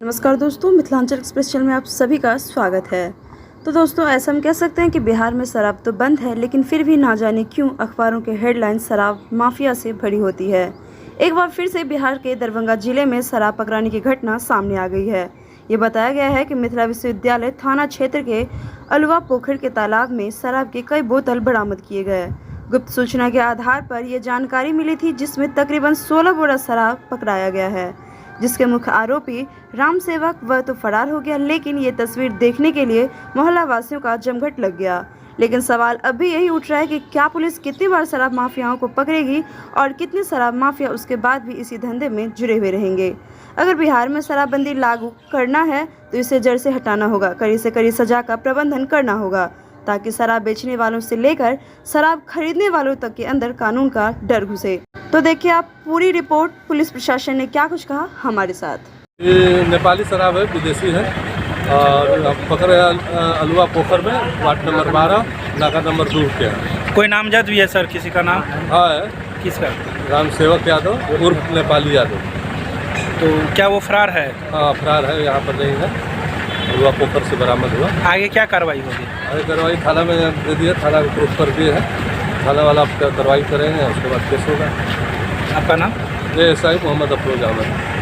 नमस्कार दोस्तों, Mithilanchal express channel में आप सभी का स्वागत है। तो दोस्तों, ऐसा हम कह सकते हैं कि बिहार में शराब तो बंद है, लेकिन फिर भी ना जाने क्यों अखबारों के हेडलाइन शराब माफिया से भरी होती है। एक बार फिर से बिहार के दरभंगा जिले में शराब पकड़ाने की घटना सामने आ गई है। ये बताया गया है कि मिथिला विश्वविद्यालय थाना क्षेत्र के अलुआ पोखर के तालाब में शराब के कई बोतल बरामद किए गए। गुप्त सूचना के आधार पर यह जानकारी मिली थी, जिसमें तकरीबन 16 बोरा शराब पकड़ाया गया है, जिसके मुख्य आरोपी राम सेवक वह तो फरार हो गया, लेकिन ये तस्वीर देखने के लिए मोहल्ला वासियों का जमघट लग गया। लेकिन सवाल अब भी यही उठ रहा है कि क्या पुलिस कितनी बार शराब माफियाओं को पकड़ेगी और कितने शराब माफिया उसके बाद भी इसी धंधे में जुड़े हुए रहेंगे। अगर बिहार में शराबबंदी लागू करना है तो इसे जड़ से हटाना होगा, कड़ी से कड़ी सजा का प्रबंधन करना होगा, ताकि शराब बेचने वालों से लेकर शराब खरीदने वालों तक के अंदर कानून का डर घुसे। तो देखिए आप पूरी रिपोर्ट, पुलिस प्रशासन ने क्या कुछ कहा हमारे साथ। ये नेपाली शराब है, विदेशी है और पकड़े अलुआ पोखर में वार्ड नंबर 12 नाका नंबर 2 के है। कोई नामजद भी है सर, किसी का नाम? हाँ है। किसका? राम सेवक यादव उर्फ नेपाली यादव। तो क्या वो फरार है? हाँ फरार है, यहाँ पर नहीं है। अलुआ पोखर से बरामद हुआ। आगे क्या कार्रवाई होगी? आगे कार्रवाई थाना में दे दिया, थाना को प्रूफ कर दिए है, थाना वाला कार्रवाई करेंगे, उसके बाद केस होगा। आपका नाम? ये SI मोहम्मद अफरोज अहमद।